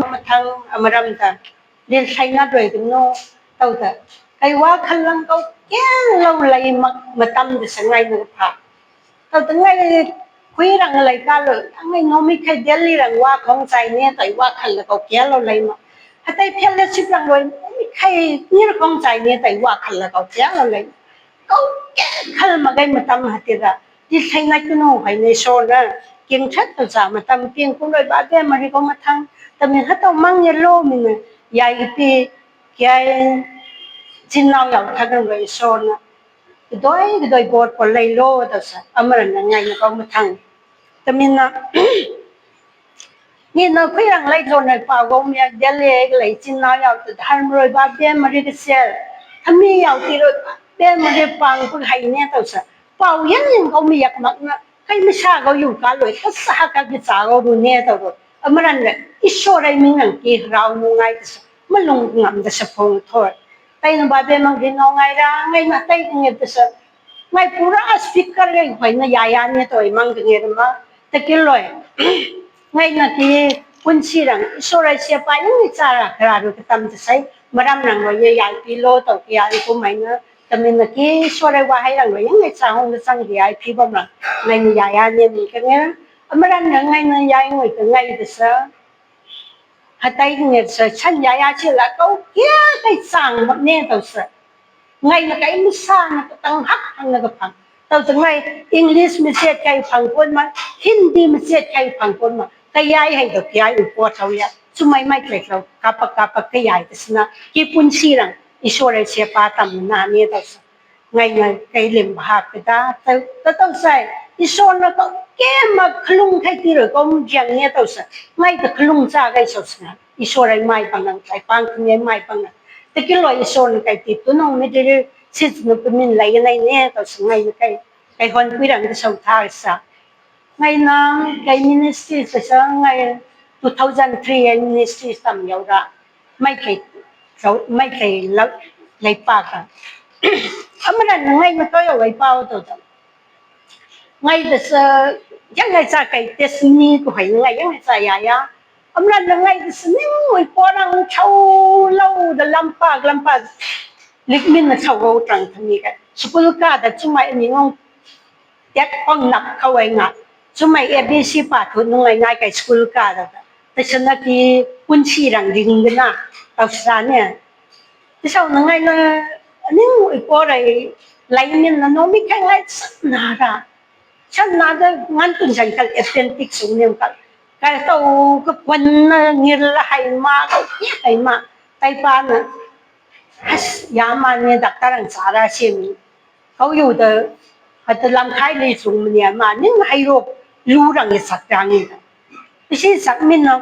มาทางอเมริกันเรียนไทยนัดเลยถึงโน่เต่าแต่ไอ้ว่าคันลังเขาแก่เราเลยมาตั้มจะสังไงนึกผ่าเต่าถึงไงคุยรังอะไรกันเลยทั้งไงน้องไม่เคยเดียรี่รังว่าของใจเนี่ยแต่ว่าคันลังเขาแก่เราเลยมาถ้าได้เพี้ยนเล็กชิบรังเลยไม่เคยนี่ของใจเนี่ยแต่ว่าคันลังเขาแก่เราเลยเขาแก่คันมาไงมาตั้มหัดที่ละที่ไทยนัดก็โน่ไปในโซนนะเก่งชัดตัวจ่ามาตั้มเก่งคุณเลยบ้าเบี้ยมาที่เขามาทางแต่มีถ้าต้องมั่งยันโลมินยายปียายจินเราอย่างทักกันเลยโซนนะโดยบทคนเลยโลแต่สัตว์อเมริกันไงก็มาทางแต่มีนะนี่นะคุยรังเลยโซนในป่าวมีเดลีเลยจินเราอย่างแต่ทำรวยบ้าเบี้ยมาเรียกเสียถ้ามีอย่างที่รวยเบี้ยมาเรียกปังพวกไทยเนี่ยแต่สัตว์ป่าวยันยังเขามีอยากมักนะใครไม่ชาเขาอยู่กันเลยถ้าสากันจะสาเขาดูเนี่ยแต่รวยอเมริกันอิสระมีเงินกี่เราโง่ไงแต่สัตว์มันลงงามแต่สัพพงทอดแต่ในบ้านเบี้ยมันกินเอาไงล่ะไงมาแต่เงี้ยแต่สัตว์ไงพูดสปีกเกอร์เลยไปนะยายเนี่ยตัวมันก็เงี้ยมาแต่กินเลยไงนะที่คุณชีรังอิสระเสียไปยังไม่จ่ายราคาดูก็ทำจะใช้มาดำหนังว่ายายพิโลตัวที่ยายกูไม่นะแต่มีนะที่อิสระว่าให้รังว่ายังไม่จ่ายห้องสั่งที่ยายพี่บ้างนะไงยายเนี่ยมีกันเงี้ยอเมริกันไงนะยายงวยก็ไงแต่สัตว์ถ้าได้เงินสัฉันยายเชื่อแล้วเขาแก่ได้สั่งแบบนี้ตัวสัตว์ไงนะไงไม่สั่งนะก็ตั้งหักตั้งนะก็พังตัวจะไงอังกฤษไม่เสียใจพังคนมาฮินดีไม่เสียใจพังคนมาแต่ยายให้ตัวยายอุปถัมภ์เขาเนี่ยสมัยไม่เคยเรากับก็ยายแต่สนะที่ปุ่นชีรังอิสระเสียป้าทำนานเนี่ยตัวสัตว์ไงนะไงเลี้ยงบ้าไปได้แต่ต้องใส่อิสระก็แก่มาคลุ้งใครที่เราก็มุ่งยังเนี่ยตัวสัตว์ไม่แต่คลุ้งจากไอ้สุดนะอิสระไม่ปังนังใจปังเนี่ยไม่ปังนังแต่กิโลอิสระใครติดตัวน้องไม่ได้สิ่งนั้นเป็นมินไหลในเนี่ยตัวสัตว์ไงใครคนคุยรังจะส่งท้ายสักไงนะไงมินิสทรีแต่สักไง2003มินิสทรีทำยาวระไม่เคยแล้วไหลปากกันอเมริกันไงมันก็ยังไหลปากตัวจังไงแต่สักยังไงสักไงแต่สิ่งนี้ก็ให้ไงยังไงสักยาอเมริกันไงแต่สิ่งนี้มันพอรังเช่าเล่าเดลำปากลิกมินเช่าเราจังทั้งนี้กันสกุลกาแต่ช่วงไม่มีงงยักษ์ป้องหนักเข้าไว้งะช่วงไม่ABC ปาทุนงไงกับสกุลกาแต่ฉันนักที่คุณชีรังดิ่งกันนะเราสานเนี่ยที่เช่าไงนะนี่มันพออะไรไลมินนะน้องไม่แค่ไงสักนาระฉันน่าจะงั้นคุณฉันกันเอฟเฟนติกสูงเนี่ยกันการเต้าก็วันนี้ละให้มาเขาเนี่ยให้มาไต้ปานนะฮัสยามันเนี่ยดักตารังสาราเชื่อมีเขาอยู่แต่หัดลำไส้เลยสูงเนี่ยมานี่ไงรู้รังเนี่ยสักอย่างนี่ไม่ใช่สักมินนะ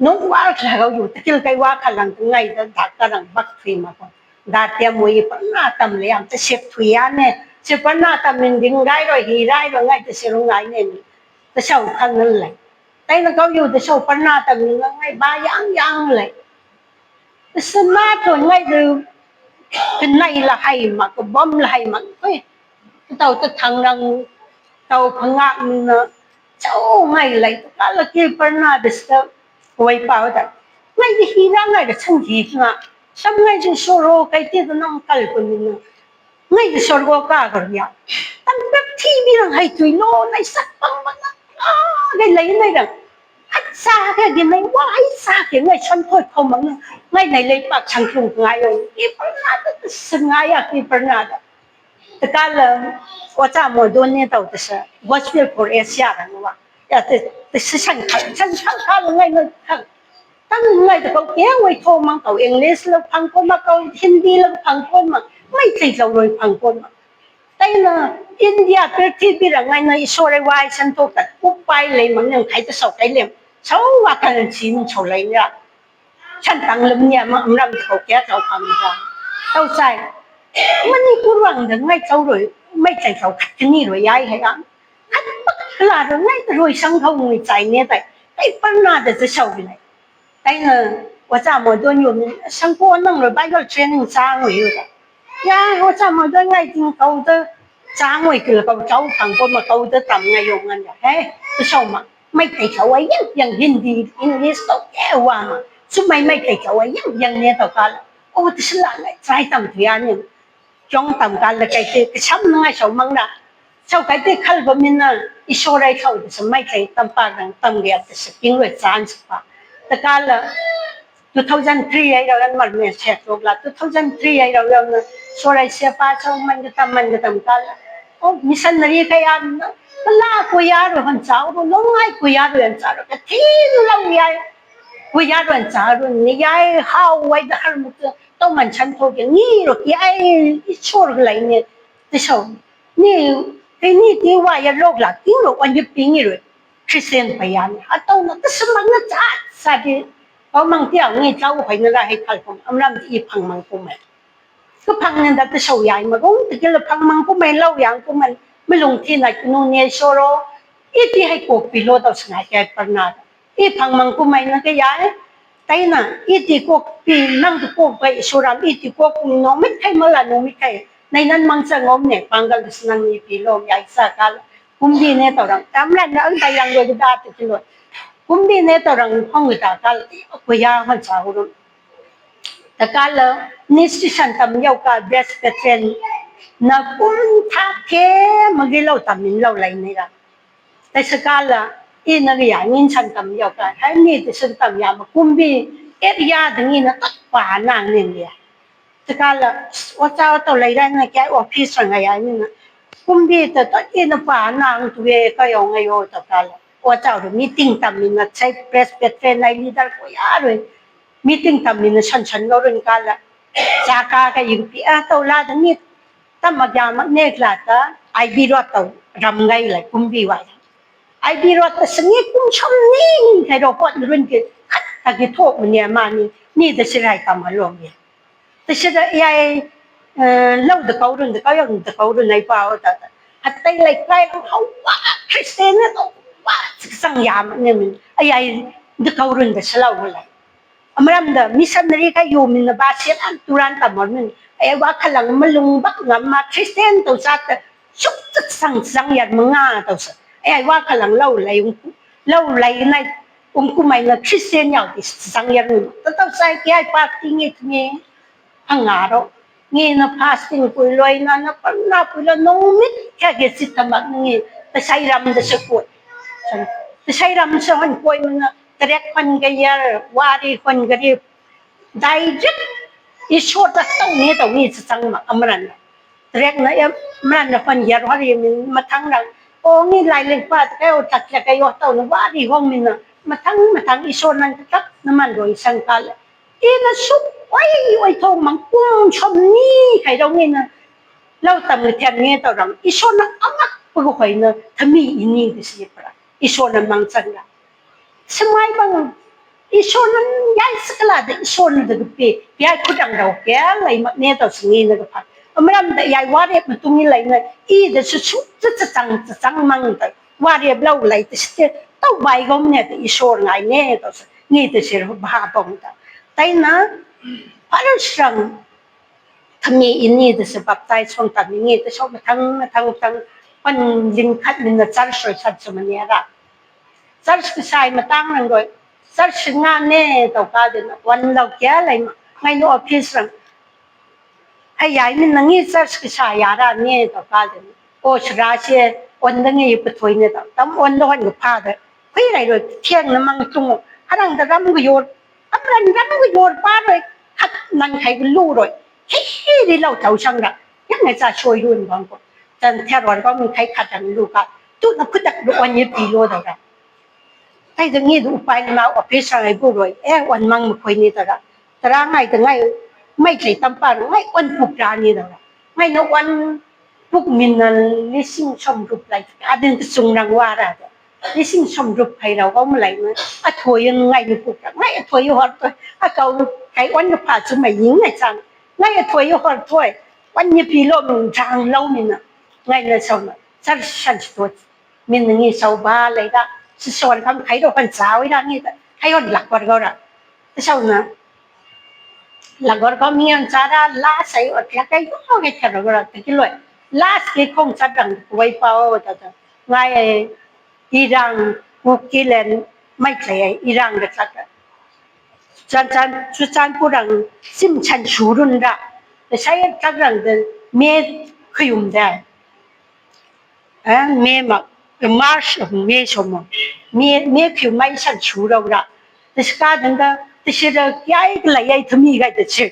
น้องว่าเขาอยู่แต่ที่เราว่าขลังไงแต่ดักตารังบักฟีมาก่อนดาเตียมวยปนหน้าตำเลยอ่ะจะเช็คทุยานเนี่ยเช็คปนหน้าตำมินดิ้งได้rồiฮีได้rồiไงจะเชื่อรู้ไงเนี่ยจะเช่าคันนั่นเลยแต่เขาอยู่จะเช่าปนหน้าตำมินไงบ้ายังเลยแต่สมาร์ทไงดูเป็นไงละให้มาก็บ่มละให้มาเฮ้ยเต่าจะทางรังเต่าพังงะมึงนะเจ้าไงเลยก็ละกี่ปนหน้าเด็กไว้เปล่าแต่ไงจะฮีร่างไงจะช่างฮีนะทำไงจะโซโลใครที่จะนั่งกัลคนนึงไงจะโซโลก้ากันเนี่ยตั้งแต่ที่มีรังให้ตุยโลในสักปังมันนะไงเลยไงดังฮัตซาแค่ยังไงว่าไอ้ซาแค่ไงฉันพูดเขามันไงในเลยปากช่างตรงไงอยู่กี่ปนหน้าจะสงายอะกี่ปนหน้าแต่การว่าจะมาโดนเนี่ยตัวจะ watch for Asia นะว่าแต่ฉันข้าไงเงินตั้งไงแต่เขาแก้ไว้โทรมันเขาอังกฤษแล้วพังคนมาเขาฮินดีแล้วพังคนมาไม่ใช่เราเลยพังคนมาแต่นะอินเดียประเทศที่เราไงนะอิสราเอลฉันโทรกันปุ๊บไปเลยมันยังใครจะสอบได้เลยเขาว่ากันชินเขาเลยเนี่ยฉันตั้งลำเนี่ยมันรำเขาแก้เขาพังเราเขาใส่มันนี่กูรังถึงไม่เขาเลยไม่ใจเขาขัดที่นี่เลยย้ายให้กันขัดปักกลาเลยไม่รวยสังเขาไม่ใจเนี่ยแต่ไอ้ปัญหาเดี๋ยวจะเช่าไปเลยแต่เนี่ยว่าจะมาโดนอยู่สังกัวนั่งเลยไปก็เทรนนิ่งจ้างไว้อยู่แต่ย่าว่าจะมาโดนไงจริงเขาจะจ้างไว้คือเขาเจ้าพังคนมาเขาจะทำไงอยู่งั้นเฮ้จะเช่ามา ไม่ใจเขาไว้ยังฮินดีอิงลิสต์แก้ว่ามาสุดไม่ใจเขาไว้ยังเนี่ยต่อกันโอ้ที่สุดละใจต่ำที่อันนี้จ้องต่ำกันเลยไก่เตะช้ำน้อยชาวมังนะชาวไก่เตะขัลบมินนะอิสโอไรเขาจะไม่ใจต่ำปากนั้นต่ำเดียดจะสกินเลยจานสปาแต่กันละ2003ไอ้เราเรื่องมันไม่เช็คตัวละ2003ไอ้เราเรื่องโซไรเสียป้าชาวมันก็ต่ำกันละโอ้มิสันนารีขยันนะ Wala kuyaro han charo longai kuyaro han charo ka thin long yai kuyaro han charo ni yai how wai da har mut to man chan tho ke ni ro ki ai chor lai ne ti so ni ke ni ti wa ya lok la ti ro wan ye ping ni ro Christian pa yan a to na ta samang na cha sa di ko mang ti ang ni chau phai na la hai khal kom amram ti phang mang ko maiก็พังนั่นแต่เฉาใหญ่มาก็แต่ก็พังมังก็ไม่เล่าอย่างก็มันไม่ลงที่ไหนก็นู่นเนี่ยโชโรอีที่ให้กบปีโลต่อสงายแก่ปนาดอีพังมังก็ไม่นั่นก็ย้ายแต่น่ะอีที่กบปีนั่งที่กบไปโชรามอีที่กบน้องไม่ใช่เมื่อไรน้องไม่ใช่ในนั้นมังจะงอมเนี่ยปังกันสนั่งมีปีโลใหญ่สักการคุ้มดีเนี่ยต่อรังตามแรงนะแต่ยังโดยได้ติดตลอดคุ้มดีเนี่ยต่อรังห้องอื่นต่างกันก็ยามันสาวรุ่น Takala nisisyan tamyaw ka breast petren na punta ke magilaw tamin law lay nila. Tay sakala inagya minsan tamyaw ka hani tisan tamya makumbi area dangi na takpa na niya. Takala wata to lay na kaya office ngaya ni na kumbi ta to ina pa na ang tuwe kayo ngayon takala. Wata ro meeting tamin na say breast petren na leader ko yaro meeting kami na san lo rin kala saka ka yung tau la da ni ta magyama ne klata ai bi ro tau ram ngai la kum bi wa ai bi ro ta sangi kum chom ni kai ro pot rin ke khat ta ki thok man ne ma ni da sirai ka ma lo ni ta sira ai lâu da kau rin da kau yang da kau rin ai pa ta hat tai lai kai ho wa kristen na to wa sang ya ne min ai da kau rin da salau lai Amramda missionary ka yumin na basit ang turan tamon ay wa kalang malungbak nga ma Christian to sa suk sang yan mga to sa ay wa kalang law lay na kumay na Christian yaw sang yan to sa kaya parting ni ang araw ngi na fasting puloy na pulo nomit kaya gesit tamag ngi tasayram da sa po tasayram sa han po na Direct kon gayar wari kon gari direct isot ta tong ni sang amran direct na amran na kon yar wari min matang na o ni lai leng pa ka o tak la kayo taw na wari hong min na matang isot nan tak naman do isang kala ina sup oi to mang kum chom ni kai dong ni na lau tam ni thian ni taw ram isot na amak pu ko na thami ini si pra isot na mang sang na Semai bang isonan yai sekala de ison de pe yai kudang dau ke lai mak ne tau singi ne ka amram da yai ware matungi lai na I de su su chang mang ta ware blau lai te ste tau bai gom ne de isor ngai ne tau ni de sir ba bong ta tai na paran strang thami ini de se bap tai chong ta ni de so thang pan ling khat min na char soi sat samania ra Search sai mà tăng rằng rồi search ngang nè tàu ca đếnวันเราแก่เลยngay no office rằng ai ai mình năng nghĩ search sai ya ra nè tàu ca đến ô ra xeวันđó nghe bật thôi nè tàu tấmวันđó anh phá đấy quay lại rồi thiên nó mang tung hắn đang ta rắm cái yod âm lần rắm cái yod phá rồi hắt năng thấy cái lu rồi hi đi lâu tàu sang ra nhắc ngày ra chơi luôn bằng cô chân theo rồi có mình thấy khát rằng lu cả chút nó cứ đặt độ anh nhớ bị lu đâu ra Tay the need upay na office ay buroy wan mang makoy ni tara ngay ta ngay may kay tampar ngay wan pukra ni tara ngay no wan puk minal lising som rup like adin sung nang wara lising som rup hay raw ko malay na at hoyen ngay ni pukra ngay at hoyo hot akaw kay wan na pa su may ying ngay sang ngay at hoyo hot toy wan ni pilo mong jang law ni na ngay na sa sar shan stot min ngi sa ba lay daส่วนคำไทยเราเป็นสาวได้นี่ให้คนหลักกว่าเราละแต่เช้านะหลักกว่าก็มีอันจาระลาใส่อดแล้วก็ยุ่งกันแค่เราละแต่กิโลลาสกีคงจัดรังไว้เปล่าแต่ไงอีรัง Ukilen mai klei irang da chaka chan chu chan purang sim chan churun ra da sai chagrang da me khuyum da me ma marsh me som me khyu mai san churau ra da ska dang da da shi da yai lai ai thmi ga da chi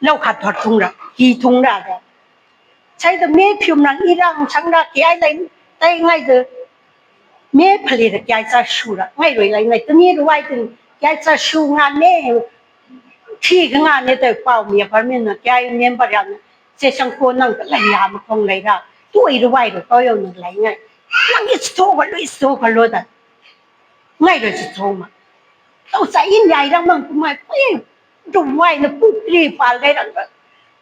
lau khat thot thung ra hi thung ra da sai da me khyu nang irang chang ra yai lai tai ngai da me phali da yai cha shu ra ngai roi lai ngai ta ni ruai tin yai cha shu nga ne thi ga nga ne da pau mi par min na yai nem par ya che sang ko nang ka lai ya ma khong lai ra tu ai ruai ro to yo nang lai ngai nang i sto ga lui sto ga lo da ngai ro chi to ma tao sai in yai ra mang ku mai pai du wai na pu tri pa lai ra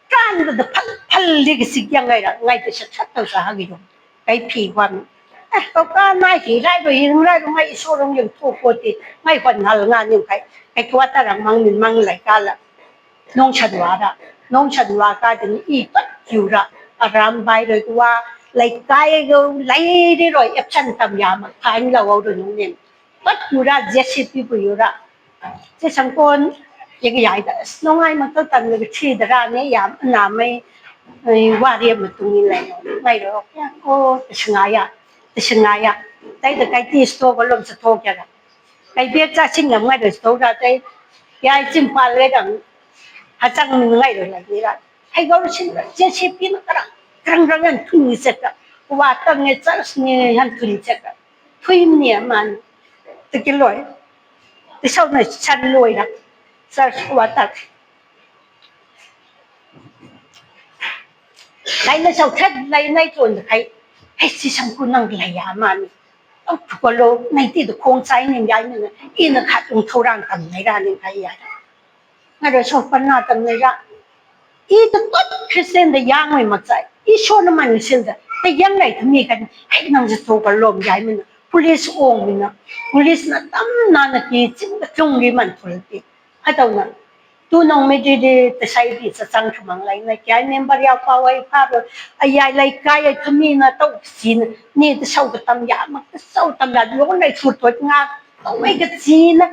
kan da phal phal li ga sik yang ngai ra ngai ta chat chat tao sa ha gi ro kai phi quan tao ca mai chỉ lại rồi hiện lại rồi ngay số đông những thu cô thì ngay phần nào là những cái qua ta rằng mang lại cả là nông sản hóa cả thì ít bất chịu ra làm bài rồi qua lại cái lấy đi rồi ép chân tầm nhà mà thay là vào rồi những niệm bất chịu ra JCP bự ra thế sang con những cái giải đó nông ai mà tôi tận được chi ra này làm làm mấy qua đi mà tụi mình lại ngay rồi cô sinh ai à sinh ai à đây là cái tí số có lồng sốt thôi cả cái biết ra sinh làm ngay rồi số ra đây cái chim pha lấy đằng hà trang mình ngay rồi là gì đó hay gọi là sinh chế chế pin nó càng càng ăn thun sệt đó và tao nghe chắc nghe ăn thun sệt đó thun nhẹ mà từ cái lối từ sau này chăn lối đó sao và tao lấy nó sau thắt lấy này chuẩn thấyให้สิสังกุนังไหลยามันเอาทุกโลในที่ตัวโคงใจเนี่ยย้ายเนี่ยอินขัดองเท่าร่างกันในร้านนี้ใครย้ายงั้นเราชอบปัญหาตั้งในร้านอีตัวต้นคริสเตียนแต่ยังไม่มาใจอีชวนมันเสียงแต่ยังไงทำยังกันให้นั่งจะโตกันลมย้ายมัน police องมันนะ police น่ะตั้มนานกี่จริงตรงนี้มันทุเรศให้ตัวนั้นtu nong me de te sai di sa sang thmang lai na kya member ya pa wai pha ro ai lai kai ai thmi na to sin ni te sau ka tam ya ma te sau tam ya lo nai chu to nga to mai ka sin na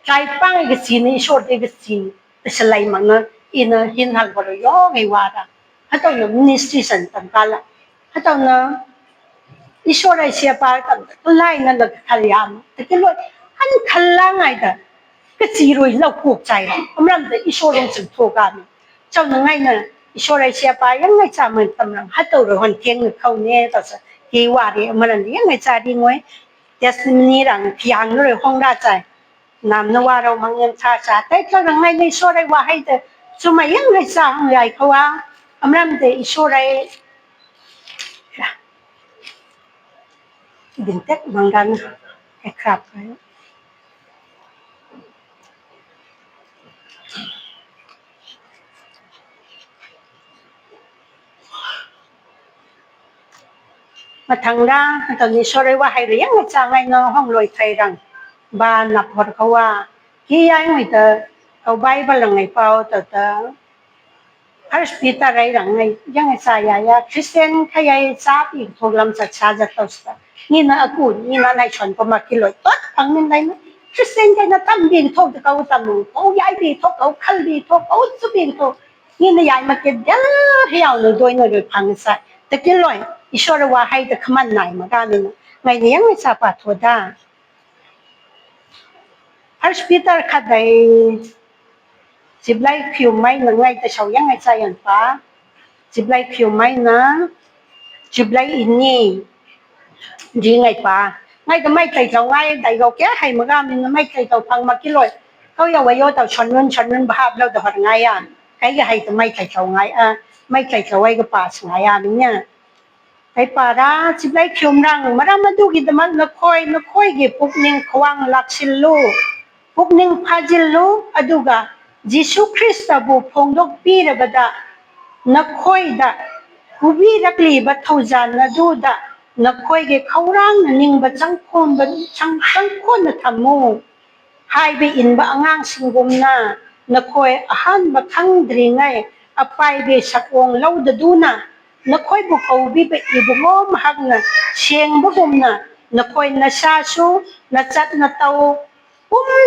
kai pang ka sin ni short ka sin te salai ma na in hin hal ro yo ngai wa da ha to no ministry san tam ka la ha to na ishora sia pa tam lai na la khal ya ma te ke lo han khal la ngai da cái gì rồi lâu cuộc chạy là ông làm để iso long sự thua cả mình trong những ngày này iso lại xe bay những ngày cha mình tầm lòng hết đầu rồi hoàn thiện được không nghe tao sẽ kỳ qua đi mà lần những ngày cha đi ngoài testimony rằng piang rồi không ra chạy làm nó qua đâu mang nhân cha tới cho những ngày này iso lại qua hay thế cho mà những ngày cha người ai không à ông làm để iso lại điện tết mang gan cái crap đấy mà thằng ra tao nghĩ số đấyว่าให้เรียงมาจากไงเนาะห้องลอยไทยรังบ้านนับพอเขาว่าที่ยังไม่เจอเขาใบบาลังไงเปล่าแต่พระสปิตาไรรังไงยังไงสายาคริสเตียนขยายทราบอีกทุกลำสัจชาจะตัวสนี่นะกูนี่นะนายชนก็มากิโลตัดฟังนี่ได้ไหมคริสเตียนจะน่าตั้มดีทุกเขาตั้มเขาย้ายดีทุกเขาขัลดีทุกเขาสุบีทุกนี่นะย้ายมาเกิดเยอะให้เอาหนูด้วยหนูด้วยพังใส่แต่กิโลอีชอร์ว่าให้แต่ขมันไหนมากันนึงไงเนี้ยไม่ทราบว่าทัวด้าอาร์สปีเตอร์ขัดได้จิบไล่คิวไม่หนึ่งไงแต่ชาวยังไงใจอันฟ้าจิบไล่คิวไม่นะจิบไล่อินนี่ดีไงป้าไงก็ไม่ใจเราไงแต่เราแก้ให้มากันนึงไม่ใจเราพังมากี่ร้อยเขาอย่าไว้โย่แต่ชนนั้นบ้าเราแต่หัดไงอ่ะใครก็ให้แต่ไม่ใจเราไงไม่ใจเราไว้ก็ป่าสไงเนี่ยไอ้ป่าราจิบไล่คิวรังมาดูกิดมันนักคอยกี่พวกนิ่งควางลักษิลูพวกนิ่งพาจิลูอดูกะยิสุคริสต์บุพงดกปีระบดานักคอยดะผู้วิรักลีบัดเท่าจานนะดูดะนักคอยกี่เขาร่างนิ่งบัดสังคนบัดสังคนนะทำมูหายไปอินบะงางสิงกุมนานักคอยอาหารบะขังดริงไงอภัยไปสักองเล่าดูนะนักคอยบุกเอาวิไปอีบุงอมหักนะเชียงบุกมนะ na koi na sa su na chat na tau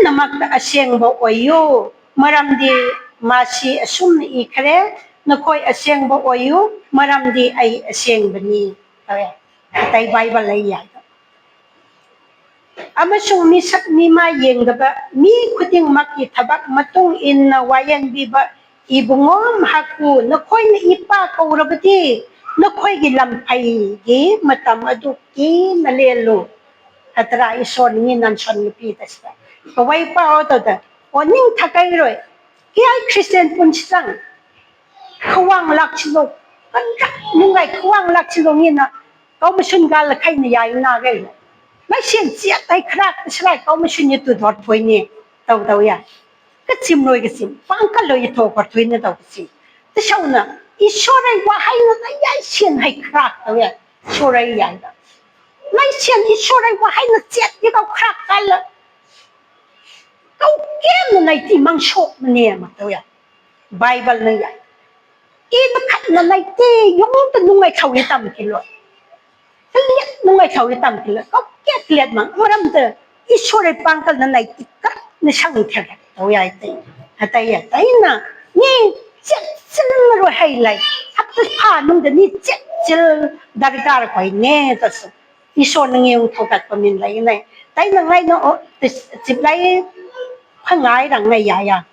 na mak ta asyeng bo oyu maram di masi asum ni ikre na koi asyeng bo oyu maram di ai asyeng bani tai bible lai ya amasung mi sak mi ma yeng da mi khuting mak ki thabak matung in na wayan bi ba ibungom haku na koi na ipa ko rabati na koi gi lam phai gi matam adu ki na lelo atra ison ni nan son ni pi tasta ko wai pa o da oning thakai roi ki ai christian pun sang khawang lak chilo kan nungai khawang lak chilo ni na ko masun gal khai na yai na gai mai xian chia tai krak sai ko masun ni tu dot phoi ni tau ya cái chim nuôi cái chim phang cái lời thổ quả thuyền nó đâu cái gì thế sao nè ít số này qua hay nó giải xiên hay crack đâu ya số này vậy đó mấy xiên ít số này qua hay nó chết cái câu crack cái là câu kiếm này thì mang số nè mà đâu ya Bible này vậy cái nó khát này thì giống từ nung ngày thầu cái tầm cái loại cái liệt nung ngày thầu cái tầm cái loại có cái liệt mà làm từ ít số này phang cái này thì cắt nó sang theo đâu ya tay ya tay na ni chết chân rồi hay lại hấp tới pha nung cái ni chết chân dar dar quay nè đó số iso nang yung thâu bạc của mình lại này tay na ngay nó chụp lại phăng ngay rằng ngay ya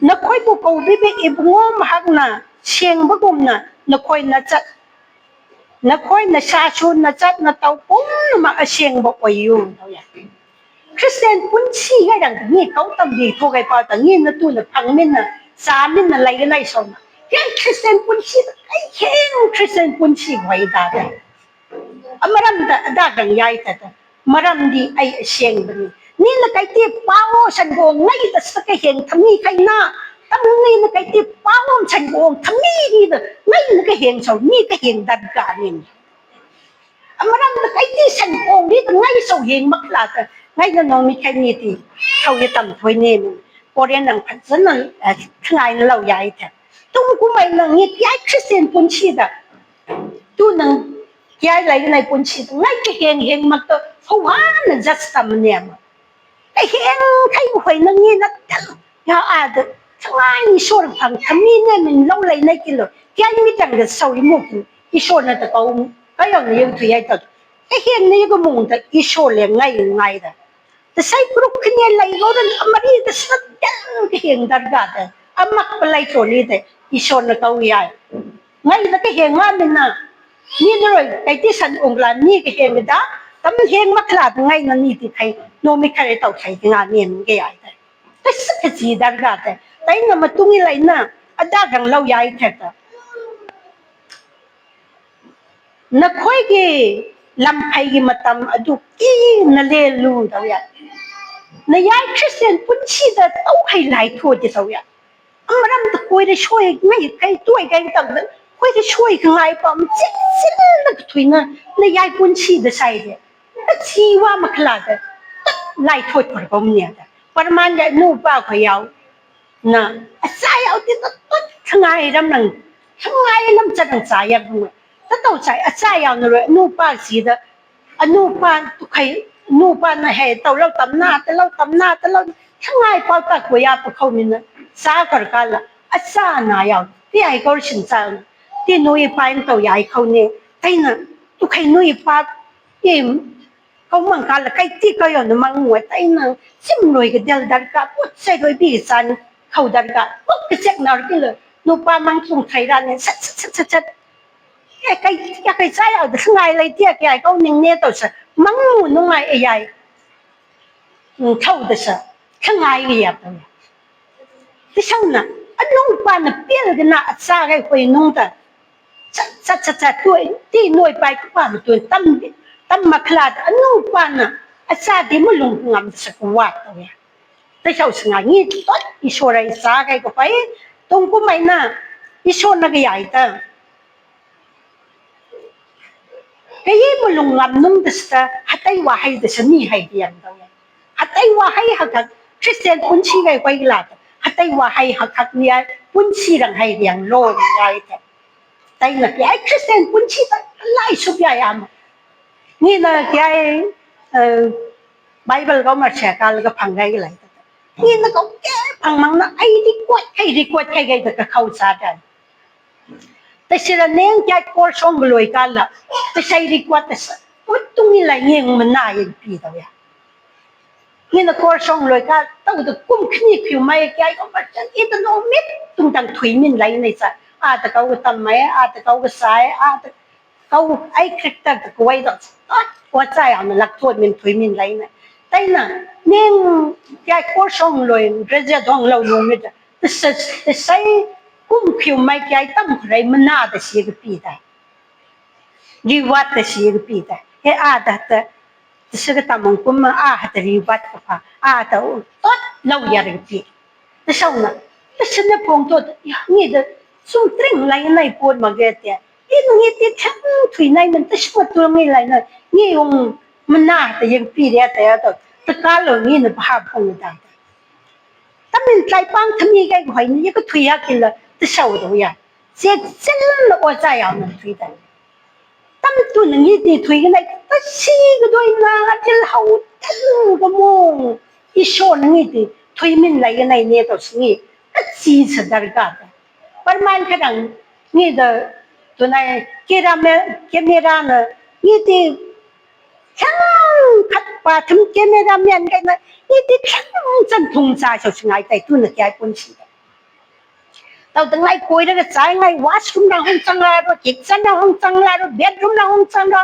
nó khơi bu cầu bi bi ibungom hak na sieng bagum na nó khơi na khơi na sa chun na chat na tau pum ma sieng bo oyu đâu ya Christian pun chi cái đằng ni cấu tâm gì thôi cái bao tầng ni nó tu là phẳng mình là xa mình là lấy cái này xong cái Christian pun chi cái khen Christian pun chi vậy đó đấy amaram da đằng yai ta maram đi ai siêng bani ni là cái tiếp bao san go ngay ta sa cái hiện tham ni cái na tâm ni là cái tiếp bao san go tham ni đi đó ngay là cái hiện sau ni cái hiện đặt cả mình amaram là cái tiếp san go đi ngay sau hiện mắc là ngay nó nói cái gì thì thâu cái tầm thôi nên Korean năng phát triển năng ngay nó lâu dài thế tôi cũng mấy năng như cái Christian quân sĩ đó tôi năng cái này quân sĩ ngay cái hiện mặt tôi không hóa là just tầm niệm cái hiện cái hồi năng như nó ya được ngay như số lượng thằng thằng mình mình lâu lấy này kia rồi cái mình chẳng được sau cái mục cái số này là cái ông này tùy ai thật cái hiện này cái mục là cái số lượng ngay đó the sai group kanya lai loran amari the sadang kihing dargada amak palay to ni de ison na kawiya ngay na kihing ngamin na ni roy kay ti san unglan ni kihing da tam hing maklat ngay na ni ti kay no mi kare taw kay nga ni kaya ite the sakji dargada tay na matungi lai na adagang law yai theta na khoi gi lam phai gi matam adu ki na le lu daw ya na yai Christian pun chi da tau hay lại thôi thì sao ya amaram ta koi de shoi ngay kai tuai kai tang da koi de shoi ngai pam chết na thui na yai pun chi da sai de ta chi wa makla da lại thôi par pam ne da parman da nu pa ko yau na sai au ti ta ngai ram nang ngai lam cha nang sa ya bu ta tau sai yau na nu pa si da nu pa tu kai nu pa na he tàu lâu tắm na tàu thằng ai bao ta của ya bậc khâu mình sa cả cả là sa na yao thì ai có sinh ra thì nuôi pa tàu ya khâu nè cái nè tu khai nuôi pa em không mang cả là cái tí cái đó mang nguội cái nè chim nuôi cái del dar cả bút sai đôi bị san khâu dar cả bút cái chiếc nào cái là nu pa mang chung thay ra nè sắt cái sai ở thằng ai lấy tiếc cái ai có nên nghe tàu sa mang muốn nó ngay ai thâu đó sa thằng ai cái gì vậy thế sao nè anh nông pa nè biết cái nã sa cái quỳ nông ta chặt tuổi thì nuôi bài các bạn tuổi tâm mặc là anh nông pa nè sa thì mới lùng ngầm sa quạt rồi thế sao sang nghĩ tốt Israel sa cái có phải tung cũng mày nè Israel cái gì ta cái gì mà lùng ngầm nông đó sa hatay wahay đó sa ni hay diyan đâu hatay wahay hagag Christian pun chi cái quay lại hatay wahay hagag niya pun chi rằng hay diyan lo niya tay là cái Christian pun chi ta lại sụp ya am นี่นะแกไบเบิลก็มาแชร์กันแล้วก็พังไงกันเลยนี่นะก็แกพังมังนะไอ้ดีกว่าใครจะเข้าใจกันแต่สิ่งนี้แกก็ส่งลอยกันละแต่ใช่ดีกว่าแต่ว่าตรงนี้อะไรเงี้ยมันน่าจะปีตัวอย่างนี่นะก็ส่งลอยกันต้องจะกุ้มขึ้นผิวไม่แกก็มาจังอีตโนมิดตรงจังถุยมินไรในใจแต่เขาก็ทำไม่แต่เขาก็ใส่แต่เขาไอ้คริสตัลก็ไว้ดอกว่าใจมันหลักโทษมันถุยมินไรนะแต่น่ะนี่แกก็ส่งลอยเรื่องจะต้องเราลงไม่ได้แต่ใส่กุ้มผิวไม่แกตั้งไรมันน่าจะเสียกับปีได้รีวัดจะเสียกับปีได้เฮ้แต่สิ่งที่ทำมันก็มาแต่รีวัดก็พอแต่ต้นเราอยากกับปีแต่ส่วนน่ะแต่ฉันเนี่ยพงตัวนี่เด็กสุ่มตรึงไรในปวดมาเกิดเนี่ยนี่ที่ทั้งถุยในมันแต่ชั่วตัวไม่ไรเนี่ยนี่องมันน่าแต่ยังปีเดียแต่แต่การเหล่านี้เนี่ยภาพพงได้ถ้ามันใจปังทำยังไงก็ให้นี่ก็ถุยยากินละแต่เศร้าตัวอย่างเสียเส้นละว่าใจเอามันถุยได้ถ้ามันตัวหนึ่งยี่ถุยกันได้ก็ชี้ก็ด้วยนะจะเล่าทั้งก็มองอีโชนนี่ดิถุยมันไรกันในเนี่ยตัวสิ่งก็ชี้สุดดาร์กันประมาณขนาดนี่เด้อตัวไหนเคมีรานะนี่ดิทั้งขัดป่าทำเคมีรามีอันกันนะนี่ดิทั้งจันทงใจเขาช่างแต่ตัวนึกยายปุ่นชีเราตั้งไงคุยแล้วก็ใจไงวาชุมเราห้องจังเลยเราคิดจังเราห้องจังเลยเราเบ็ดรูมเราห้องจังเรา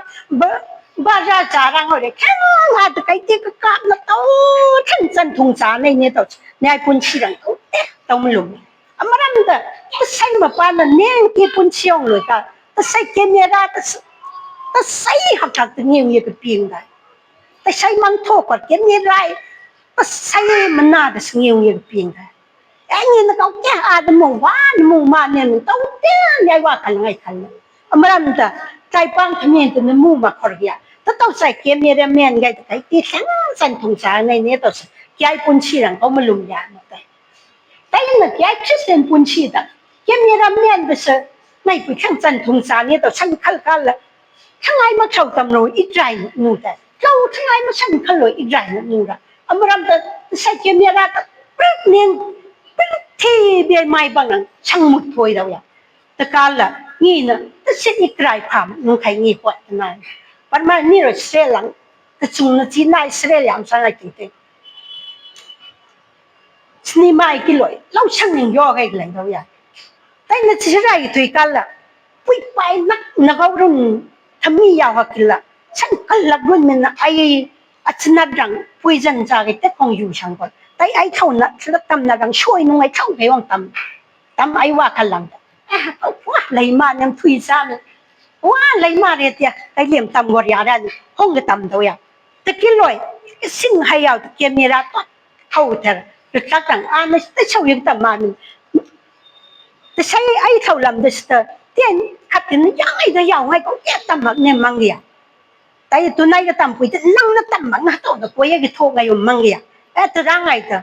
บ้าจ้าจารังเราเลยทั้งว่าแต่ใครที่ก็กลับมาตัวทั้งจันทงใจในเนี่ยตัวยายปุ่นชีรังตัวตัวมันหลงอามามันแต่ใส่มาปานนั้นเนี่ยที่ปุ่นชีองเลยค่ะแต่ใส่เคมีราแต่ใส่หักหักตัวนี้มันก็เปลี่ยนได้แต่ใส่มันโทษกว่าเคมีราแต่ใส่มันน่าจะสิ่งนี้มันก็เปลี่ยนได้ไอ้นี่นะเขาแก่อาจจะมองว่ามุ่งมาเนี่ยมันต้องเตี้ยใหญ่ว่ากันไงกันเลยอามามันแต่ใจปังที่นี่ตัวนี้มุ่งมาขอเรียถ้าต้องใส่เคมีราเมียนไงแต่ที่แข็งสันทงใจในนี้ตัวใหญ่ปุ่นชีรังเขามาลุมยาหมดเลยแต่ยังไงคริสเตียนปุ่นชีดักยังมีรำเนียนไปเสไม่ไปข้างจันทงสารนี่ต่อช่างขัลกันละทั้งไงมาเข้าตำรวจอีกใจนู่นแต่เราทั้งไงมาช่างขัลเลยอีกใจนู่นละอเมริกันใส่ยังมีรักปึ๊กเนี่ยปึ๊กที่เบียร์ไม่บางนั้นช่างมุดถอยเราอย่างแต่การละนี่นะแต่เช่นอีกใจความนุ่งใครงี้ปวดนั่นประมาณนี้เราเสียหลังแต่จุนที่นายเสียหลังสังเกตนี่ไม่กี่เลยเราช่างยังย่อให้เลยเราอย่างแต่ในที่ไรถุยกันละวิ่งไปนักรุ่นทำมียาวกันละฉันก็ลักรุ่นมันไอ้อัศนัดดังพูดจันจากแต่คงอยู่ช่างก่อนแต่ไอ้เท่านั้นแล้วทำนัดดังช่วยนุ่งไอ้เท่าไปว่างทำไอ้ว่ากันหลังว่าอะไรมาเนี่ยถุยซ้ำว่าอะไรมาเนี่ยเดียไอ้เหลี่ยมทำวรยาดันห้องก็ทำตัวอย่างแต่กี่เลยสิ่งให้เอาเกี่ยมีรักเข้าเถอะแต่ตั้งไม่แต่ชาวยังทำมาแต่ใช้ไอ้เท่าลำเดสเตอร์เตี้ยนขัดกันยังไงก็ยังไงก็แก่ทำมันเนี่ยมังเดียแต่ตัวไหนก็ทำไปแต่นั่งนั่งทำมันนะตัวก็คุยกันทั่วไงอยู่มังเดียแต่ร่างไงก็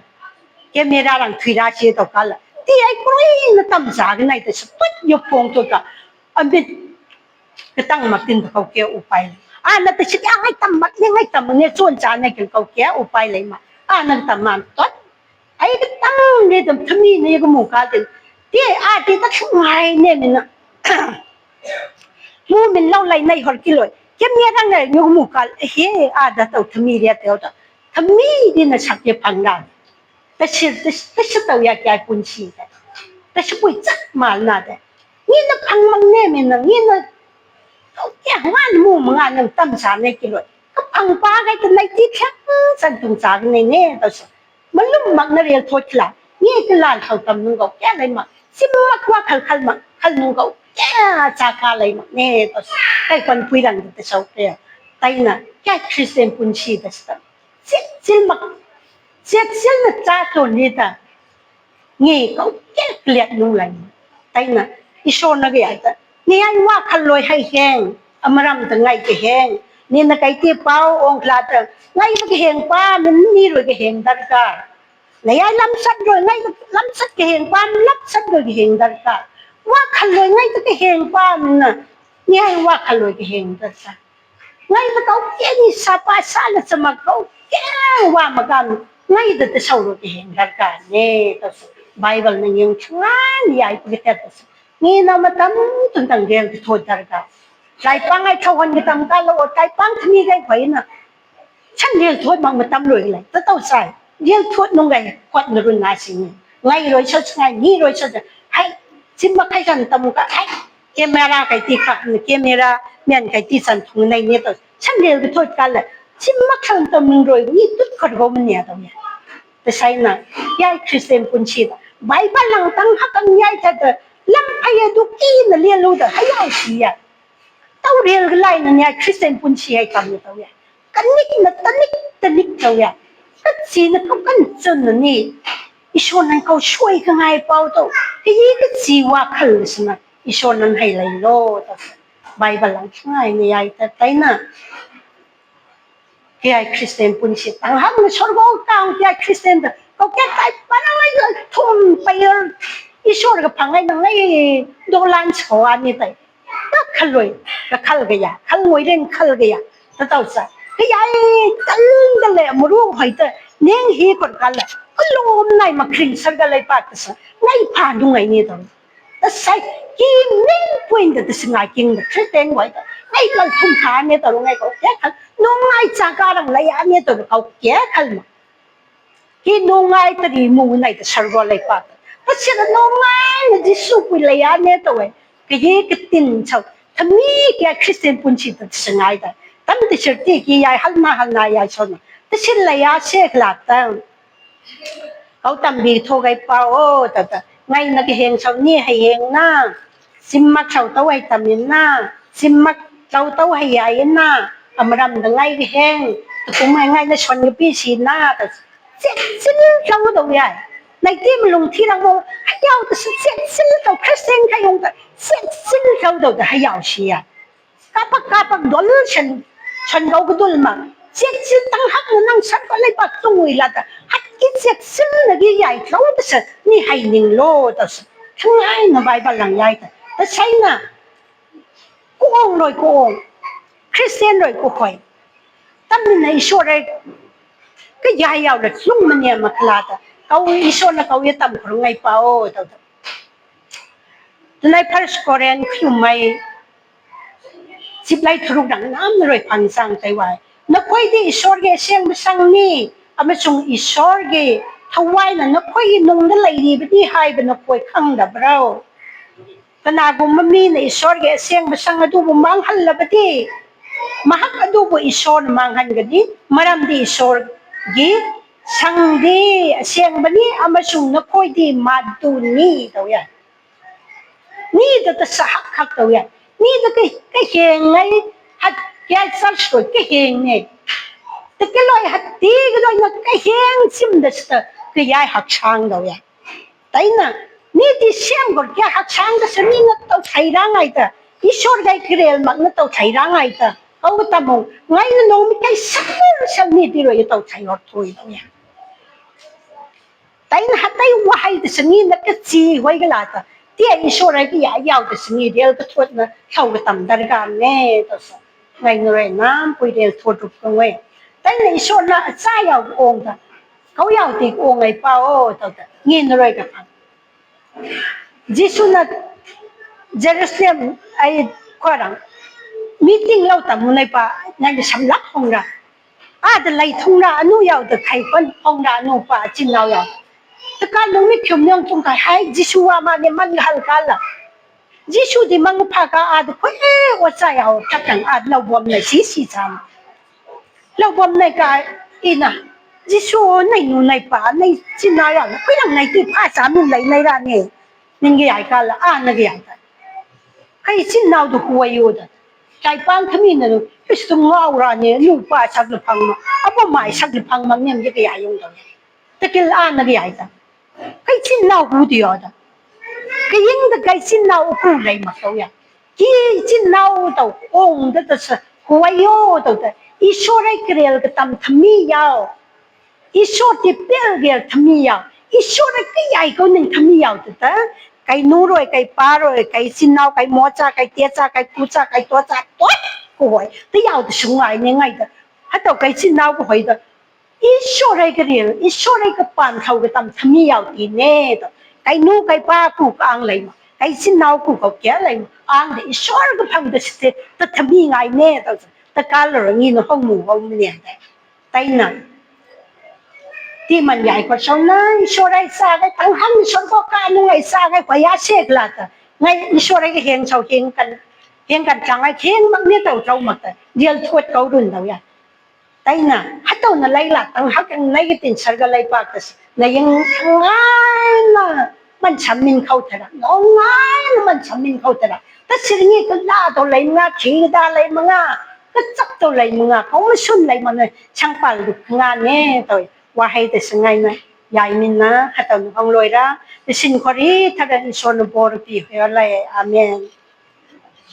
แกมีร่างถุยราชีตัวกันละที่ไอ้คุยนั่งทำจากไหนแต่สุดยกพงตัวก็อันเป็นก็ตั้งมาตินเขาเกี่ยวอุปนั่นแต่ฉันยังไงทำมันยังไงทำมันเนี่ยส่วนจานเนี่ยเขาเกี่ยวอุปเลยมานั่นทำมันต้นไอ้ก็ตั้งเนี่ยทำนี่เนี่ยก็หมู่กันที่ที่ตั้งไงเนี่ยมันมูมันเล่าอะไรในหอกิโลแค่เมียทั้งไงยกหมู่กันเฮ้ดัตเอาทำมีเรียเดียวทำมีดีนะชักจะพังกันแต่ฉันตัวอยากจะปุ่นชีแต่ฉันปุ่นจักมาหน้าแต่นี่นะพังมันเนี่ยมันนี่นะเขาแค่งานมูมึงนั่งตั้มสารในกิโลก็พังป้าไงกันในที่แค่สันตุงสารในเนี่ยตัวมันลุ่มมักน่าเรียนโทษละนี่ก็ลานเขาทำนึงก็แค่อะไรมาสิมักว่าขัลนึงก็แค่จากอะไรมาเนี่ยตัวใครคนพูดกันแต่ชาวเปล่าแต่น่ะแค่คริสเตียนปุ่นชีแต่สัตว์สิมักน่ะจ้าตัวนี้แต่นี่ก็แค่เกลียดนู่นเลยแต่น่ะอีโซนนักอย่างแต่นี่ไอ้ว่าขัลลอยให้แห้งอมรำแต่ไงก็แห้งนี่นักไอ้ที่เป้าองค์ลาแต่ไงมันก็แห้งป้ามันนี่เลยก็แห้งดันกันในไอ้ลำสัตว์เลยไงลำสัตว์ก็แห้งป้าลับสัตว์เลยก็แห้งดันกันว่าขัลลอยไงก็แห้งป้ามันน่ะนี่ไอ้ว่าขัลลอยก็แห้งดันกัน ngay mà cậu kia đi sapa sa là sao mà cậu kia qua mà gan ngay từ từ sau rồi thì hiện ra cả nè tao Bible này những chuyện này cái cái tao nghe nào mà tâm tuần tầng riêng thì thôi ra cả lại bang ai thâu hành cái tâm ta là cái bang thì cái phải nèฉันเรียนทวดมังมาตำรวจเลยแต่ต้องใส่เรียนทวดนงไงกวาดนรุนนาสิไงรวยชดไงนี่รวยชดให้ชิมมาใครกันตำก็ให้เกมเมราไก่ตีขับเกมเมราเมียนไก่ตีสันทุงในนี้ตัวฉันเรียนไปทวดกันเลยชิมมาขันตำมึงรวยนี่ทุกคนก็มันเนี่ยตรงเนี้ยแต่ใช่นะยายคริสเตียนปุ่นชีดใบบ้านหลังตั้งหักกันยายแต่ลำไอ้ดุกี้น่ะเรียนรู้แต่ให้ยายเสียเต้าเรียนกันไรนั่นยายคริสเตียนปุ่นชีให้ทำอยู่ตัวเนี้ยกันนิกนะตันนิกเจ้าอย่างก็จีนเขากันจนนี่อีชวนนั้นเขาช่วยกันไงเปล่าตัวที่ยี่ก็จีว่าขันสินะอีชวนนั้นให้เลยโลตัวใบบาลังง่ายไม่ใหญ่แต่แต่น่ะที่ไอ้คริสเตียนปุ่นชิดต่างหากมันชอบก็กางที่ไอ้คริสเตียนเขาแก้ไขปัญหาอะไรทุ่มไปอีชวนก็พังไอ้นั่งไอ้โดนล้านชัวนี่แต่ก็ขันรวยก็ขันก็ยาขันรวยเล่นขันก็ยาแต่ตัวสัcái ai cái lệ mà ruộng hỏi tới nên hi còn cái là cái lom này mà kinh sang cái lấy bát cái ngay phản đúng ngày như thế đó sai cái nên quên được cái ngày kinh được chết tên vậy ngay lần thùng khá như thế ngay có cái khăn nó ngay cha cả rằng lấy ăn như thế có cái khăn mà cái nó ngay tới đi mua này cái sang cái lấy bát nó sẽ là nó ngay là chỉ sụp với lấy ăn như thế cái gì cái tin sao thằng mi cái Christian punch được cái ngày đóตั้งแต่เชื่อที่กี่ยายหันมาหันนายายชนแต่ชิ้นเลยอาเชื่อหลักตั้งเขาตั้งบีโทรไกเป่าโอ้แต่ไงนักเฮงชาวนี่ให้เฮงหน้าซิมมักชาวเต้าให้ตำยินหน้าซิมมักชาวเต้าให้ยายหน้าอมรำดังไงก็เฮงแต่ผมไม่ไงในชนกับพี่ชีหน้าแต่เจ็ดสิ้นเราตัวใหญ่ในที่มันลงที่เราให้ยาวแต่เจ็ดสิ้นเราคริสเตียนใครลงแต่เจ็ดสิ้นเราตัวให้ยาวเชียkapag dolฉันเขาก็ดลมาเจ็ดสิตั้งหักนั่งฉันก็เลยปัดตรงเวลาแต่หักกินเจ็ดสินะกี่ใหญ่เขาแต่สินี่ให้หนึ่งโลแต่สิทั้งไงนะใบบาลังใหญ่แต่ใช่นะกูองเลยกูองคริสเตียนเลยกูคอยตั้งในอิสราเอลก็ใหญ่ยาวเลยลุงมันเนี่ยมาคลาดเขาอิสราเอลเขาจะทำของไงเปล่าแต่ในพระสกอเรนคือไม่สิบไล่ทุกดังน้ำเลยพันสังใจไว้นักคุยดีอิสระเสียงไม่สังนี่อามาส่งอิสระทว่าน่ะนักคุยนุ่งนั่นเลยดีไปที่ให้เป็นนักคุยข้างดับเราแต่นากุมมีในอิสระเสียงไม่สังอดูบุมังหันละไปที่มาหักอดูบุอิสระมังหันกันดีมารำดีอิสระสังดีเสียงแบบนี้อามาส่งนักคุยดีมาดูนี่ตัวอย่างนี่จะสหักหักตัวอย่างนี่จะcái hiện này hạt cái sản xuất cái hiện nàyแต่cái loại hạt tí cái loại nó cái hiện chim đó cái giải hạt sang đâu vậy đấy nèนี่ที่เสียงก็cái hạt sang đó sẽนี่nó tao thấy ra ngay ta ý số cái real mà nó tao thấy ra ngay ta ông ta mong ngay nó mới cái sángนี่ที่rồi tao thấy nó thôi đâu vậy đấy nè hạt đấy hoài đó sẽนี่nó cái gì hoài cái là taที่ไอ้โชว์อะไรก็อย่าเอาแต่สิ่งเดียวก็ทวดนะเข้าไปทำดาริการแน่ตัวสัไงเงยน้ำปุยเดียวทวดรุกกันเว้ยแต่ในโชว์น่ะใช่เอาองค์taเขาเอาตีองค์ไอ้เป้าตัวแต่เงี้ยอะไรกันพังยิสุน่ะเยรูซาเล็มไอ้ขวารังมีติ้งเราแต่มุนไอ้ป้านั่นจะสำลักห้องเราแต่ไรทุ่งเราอนุยาวแต่ใครคนห้องเราอนุป้าจินเราอย่างแต่การลงมิคิมยังตรงกันให้ยิสุว่ามาเนี่ยมันหันกันละยิสุที่มันพากาดูว่าใจเอาจักกันเราบวมในสีจามเราบวมในกายอีน่ะยิสุในนู่นในป่าในจินนายอ่ะก็ยังในที่ภาษาหนุ่มในร้านเนี่ยนี่ก็ใหญ่กันละนั่นก็ใหญ่กันใครจินนาวดูหัวอยู่ด้ใจปังขมิ้นน่ะก็สุดงาวร้านเนี่ยลูกป้าชักหรือพังมาบ่หมายชักหรือพังมันเนี่ยมันก็ใหญ่ยงตรงนี้แต่กินนั่นก็ใหญ่กันcái chín nào cũng được đó, cái những cái chín nào cũng lấy mà đâu vậy, cái chín nào đâu ông đó là huay yo đâu đó, Israel cái tâm tham mi yao, Israel thì biết tham mi yao, Israel cái gì cũng nên tham mi yao đó, cái nô rồi cái pa rồi cái chín nào cái mo cha cái tia cha cái cu cha cái tua cha boy the out the shung I neither I don't get it now boy the is sure I get it is sure I could pan how the tam to me out in it I know I pa cook ang lame I see now cook of yelling and is sure the pound the state the to me I need the coloring in the home of me tay nè thì mình dạy có sau này sau đây xa cái thằng hắn sau có cái nó ngày xa cái phải giá xếp là ngay sau đây cái hiện sau hiện cần chẳng ai hiện bằng biết đầu trâu mà điều thuốc câu đun đâu ya tay nè hát đâu là lấy là thằng hát lấy cái tiền sợi cái lấy bạc là những thằng ngay là mình chăm mình khâu thế nào nó ngay là mình chăm mình khâu thế nào tất nhiên như cái đa đồ lấy nga chỉ đa lấy mà nga cái chắc đồ lấy mà nga không có xuân lấy mà này chẳng phải được nga nè rồiว่าให้แต่สังไงนะยายมินนะฮัตตอนของลอยละแต่สิ่งข้อนี้ถ้าได้สอนบอร์ตีเฮลัยอาเมน